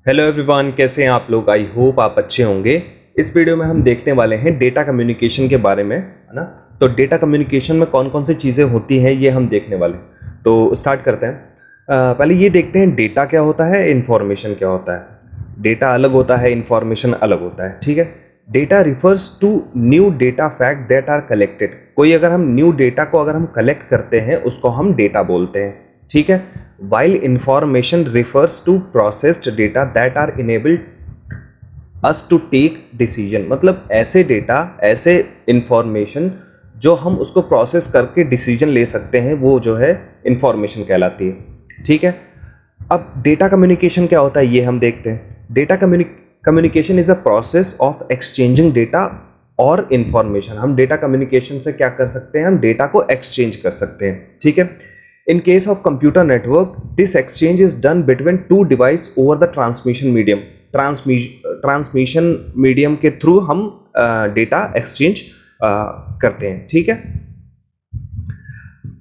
Hello everyone, कैसे हैं आप लोग। आई होप आप अच्छे होंगे। इस वीडियो में हम देखने वाले हैं डेटा कम्युनिकेशन के बारे में, है ना। तो डेटा कम्युनिकेशन में कौन कौन सी चीज़ें होती हैं ये हम देखने वाले हैं। तो स्टार्ट करते हैं। पहले ये देखते हैं डेटा क्या होता है, इन्फॉर्मेशन क्या होता है। डेटा अलग होता है, इन्फॉर्मेशन अलग होता है, ठीक है। Data refers to new data fact that are collected. कोई अगर हम न्यू डेटा को अगर हम कलेक्ट करते हैं उसको हम डेटा बोलते हैं, ठीक है। while information refers to processed data that are enabled us to take decision। मतलब ऐसे डेटा, ऐसे इंफॉर्मेशन जो हम उसको प्रोसेस करके डिसीजन ले सकते हैं, वो जो है इंफॉर्मेशन कहलाती है, ठीक है। अब डेटा कम्युनिकेशन क्या होता है ये हम देखते हैं। Data communication is a process of exchanging data और इंफॉर्मेशन। हम डेटा कम्युनिकेशन से क्या कर सकते हैं, हम डेटा को एक्सचेंज कर सकते हैं, ठीक है। In case of computer network, this exchange is done between two device over the transmission medium। Transmission medium के थ्रू हम डेटा एक्सचेंज करते हैं, ठीक है।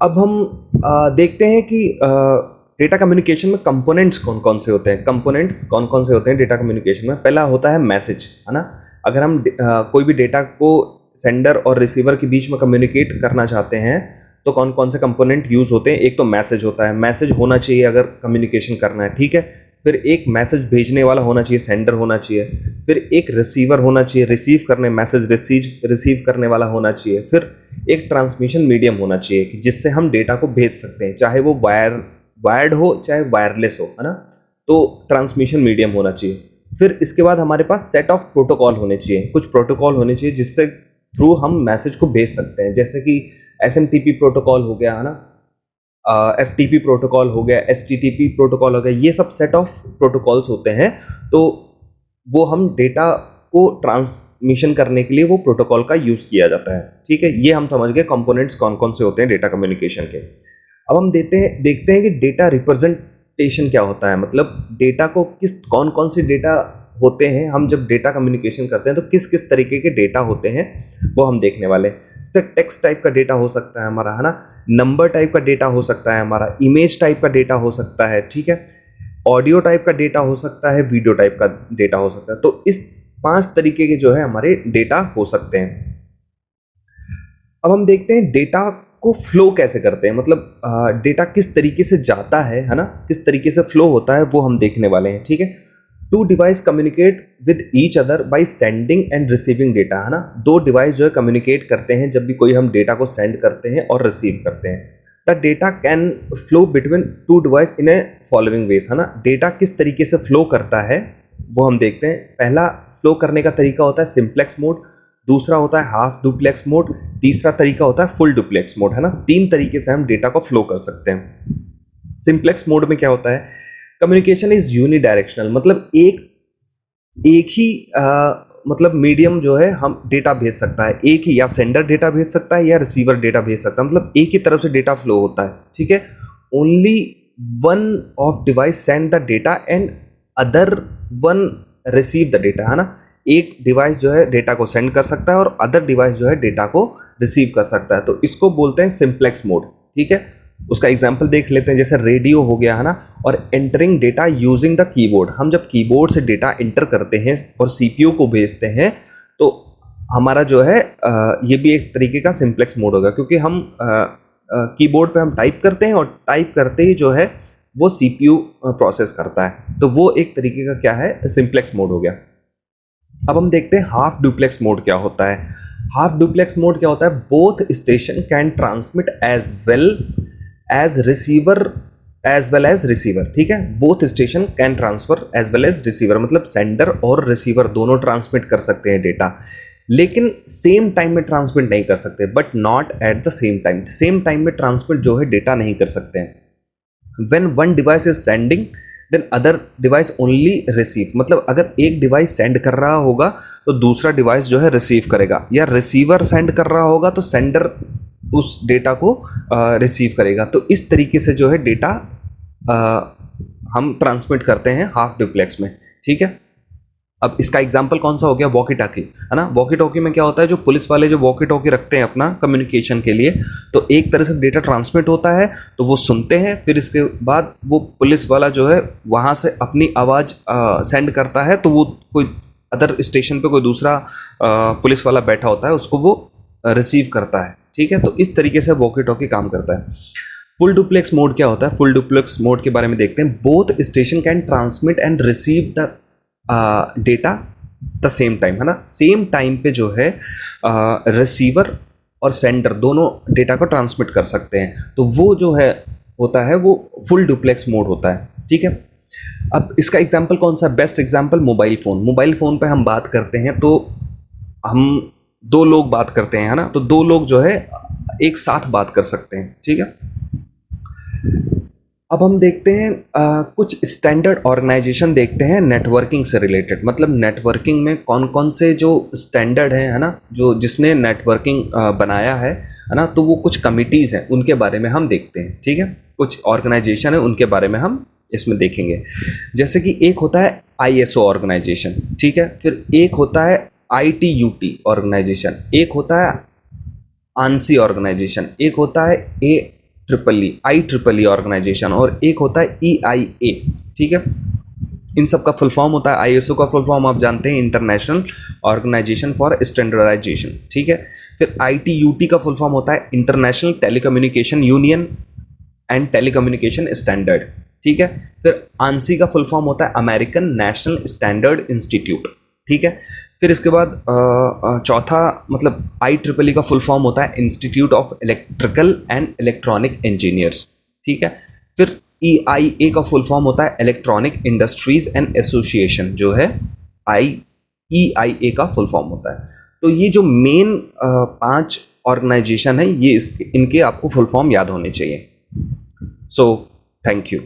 अब हम देखते हैं कि डेटा कम्युनिकेशन में कंपोनेंट्स कौन कौन से होते हैं। कंपोनेंट्स कौन कौन से होते हैं डेटा कम्युनिकेशन में। पहला होता है मैसेज, है ना। अगर हम कोई भी डेटा को सेंडर और रिसीवर के बीच में कम्युनिकेट करना चाहते हैं तो कौन कौन से कंपोनेंट यूज होते हैं। एक तो मैसेज होता है, मैसेज होना चाहिए अगर कम्युनिकेशन करना है, ठीक है। फिर एक मैसेज भेजने वाला होना चाहिए, सेंडर होना चाहिए। फिर एक रिसीवर होना चाहिए, रिसीव करने मैसेज रिसीव करने वाला होना चाहिए। फिर एक ट्रांसमिशन मीडियम होना चाहिए कि जिससे हम डेटा को भेज सकते हैं, चाहे वो वायर्ड हो चाहे वायरलेस हो, है ना। तो ट्रांसमिशन मीडियम होना चाहिए। फिर इसके बाद हमारे पास सेट ऑफ प्रोटोकॉल होने चाहिए, कुछ प्रोटोकॉल होने चाहिए जिससे थ्रू हम मैसेज को भेज सकते हैं। जैसे कि SMTP प्रोटोकॉल हो गया, है ना, FTP प्रोटोकॉल हो गया, STTP प्रोटोकॉल हो गया। ये सब सेट ऑफ प्रोटोकॉल्स होते हैं। तो वो हम डेटा को ट्रांसमिशन करने के लिए वो प्रोटोकॉल का यूज किया जाता है, ठीक है। ये हम समझ गए कंपोनेंट्स कौन कौन से होते हैं डेटा कम्युनिकेशन के। अब हम देखते हैं कि डेटा रिप्रेजेंटेशन क्या होता है। मतलब डेटा को किस कौन कौन से डेटा होते हैं। हम जब डेटा कम्युनिकेशन करते हैं तो किस किस तरीके के डेटा होते हैं वो हम देखने वाले हैं। जैसे टेक्स्ट टाइप का डेटा हो सकता है हमारा, है ना। नंबर टाइप का डेटा हो सकता है हमारा, इमेज टाइप का डेटा हो सकता है, ठीक है। ऑडियो टाइप का डेटा हो सकता है, वीडियो टाइप का डेटा हो सकता है। तो इस 5 तरीके के जो है हमारे डेटा हो सकते हैं। अब हम देखते हैं डेटा को फ्लो कैसे करते हैं। मतलब डेटा किस तरीके से जाता है ना, किस तरीके से फ्लो होता है वो हम देखने वाले हैं, ठीक है। Two device communicate with each other by sending and receiving data, है ना। दो डिवाइस जो है कम्युनिकेट करते हैं जब भी कोई हम डेटा को सेंड करते हैं और रिसीव करते हैं। The data can flow between two device in A following veg, है ना। डेटा किस तरीके से फ्लो करता है वो हम देखते हैं। पहला फ्लो करने का तरीका होता है सिंप्लेक्स मोड, दूसरा होता है हाफ डुप्लेक्स मोड, तीसरा तरीका होता है फुल डुप्लेक्स मोड, है ना। 3 तरीके से हम डेटा को फ्लो कर सकते हैं। सिंप्लेक्स मोड में क्या होता है, कम्युनिकेशन इज यूनिडायरेक्शनल। मतलब एक ही मतलब मीडियम जो है हम डेटा भेज सकता है। एक ही, या सेंडर डेटा भेज सकता है या रिसीवर डेटा भेज सकता है। मतलब एक ही तरफ से डेटा फ्लो होता है, ठीक है। Only one of device send the data and other one receive the data, है ना। एक डिवाइस जो है डेटा को सेंड कर सकता है और अदर डिवाइस जो है डेटा को रिसीव कर सकता है। तो इसको बोलते हैं सिंप्लेक्स मोड, ठीक है। उसका एग्जांपल देख लेते हैं। जैसे रेडियो हो गया, है ना, और entering data using the keyboard. हम जब कीबोर्ड से डेटा एंटर करते हैं और सीपीयू को भेजते हैं तो हमारा जो है ये भी एक तरीके का सिंप्लेक्स मोड होगा, क्योंकि हम कीबोर्ड पे हम टाइप करते हैं और टाइप करते ही जो है वो सीपीयू प्रोसेस करता है। तो वो एक तरीके का क्या है, सिंप्लेक्स मोड हो गया। अब हम देखते हैं हाफ डुप्लेक्स मोड क्या होता है। हाफ डुप्लेक्स मोड क्या होता है, both station can transmit as well as receiver, ठीक है। Both station can transfer as well as receiver. मतलब सेंडर और रिसीवर दोनों ट्रांसमिट कर सकते हैं डेटा, लेकिन सेम टाइम में ट्रांसमिट नहीं कर सकते। But not at the same time. Same time में ट्रांसमिट जो है डेटा नहीं कर सकते हैं। When one device is sending then other device only receive. मतलब अगर एक डिवाइस सेंड कर रहा होगा तो दूसरा डिवाइस जो है रिसीव करेगा, या रिसीवर सेंड कर रहा होगा तो सेंडर उस डेटा को रिसीव करेगा। तो इस तरीके से जो है डेटा हम ट्रांसमिट करते हैं हाफ डुप्लेक्स में, ठीक है। अब इसका एग्जाम्पल कौन सा हो गया, वॉकी टॉकी, है ना। वॉकी टॉकी में क्या होता है, जो पुलिस वाले जो वॉकी टॉकी रखते हैं अपना कम्युनिकेशन के लिए, तो एक तरह से डेटा ट्रांसमिट होता है, तो वो सुनते हैं, फिर इसके बाद वो पुलिस वाला जो है वहाँ से अपनी आवाज़ सेंड करता है, तो वो कोई अदर स्टेशन पे कोई दूसरा पुलिस वाला बैठा होता है, उसको वो रिसीव करता है, ठीक है। तो इस तरीके से वॉकी टॉकी काम करता है। फुल डुप्लेक्स मोड क्या होता है, फुल डुप्लेक्स मोड के बारे में देखते हैं। Both station can transmit and receive the data the same time, है ना। सेम टाइम पे जो है रिसीवर और सेंडर दोनों डेटा को ट्रांसमिट कर सकते हैं, तो वो जो है होता है वो फुल डुप्लेक्स मोड होता है, ठीक है। अब इसका एग्जांपल कौन सा, best example mobile phone. Mobile phone पे हम बात करते हैं तो हम दो लोग बात करते हैं, है ना, तो दो लोग जो है एक साथ बात कर सकते हैं, ठीक है। अब हम देखते हैं कुछ स्टैंडर्ड ऑर्गेनाइजेशन देखते हैं नेटवर्किंग से रिलेटेड, मतलब नेटवर्किंग में कौन कौन से जो स्टैंडर्ड हैं, है ना, जो जिसने नेटवर्किंग बनाया है ना, तो वो कुछ कमिटीज़ हैं, उनके बारे में हम देखते हैं, ठीक है। कुछ ऑर्गेनाइजेशन है उनके बारे में हम इसमें देखेंगे। जैसे कि एक होता है ISO ऑर्गेनाइजेशन, ठीक है, फिर एक होता है ITUT ऑर्गेनाइजेशन, एक होता है ANSI ऑर्गेनाइजेशन, एक होता है IEEE ऑर्गेनाइजेशन, और एक होता है EIA, ठीक है। इन सब का फुल फॉर्म होता है, ISO का फुल फॉर्म आप जानते हैं, इंटरनेशनल ऑर्गेनाइजेशन फॉर स्टैंडर्डाइजेशन, ठीक है। फिर ITUT का फुल फॉर्म होता है international telecommunication union and telecommunication standard, ठीक है। फिर ANSI का फुल फॉर्म होता है अमेरिकन नेशनल स्टैंडर्ड इंस्टीट्यूट, ठीक है। फिर इसके बाद चौथा मतलब IEEE का फुल फॉर्म होता है institute of electrical and electronic engineers, ठीक है। फिर EIA का फुल फॉर्म होता है इलेक्ट्रॉनिक इंडस्ट्रीज एंड एसोसिएशन, जो है EIA का फुल फॉर्म होता है। तो ये जो मेन 5 ऑर्गेनाइजेशन है, ये इनके आपको फुल फॉर्म याद होने चाहिए। So thank you.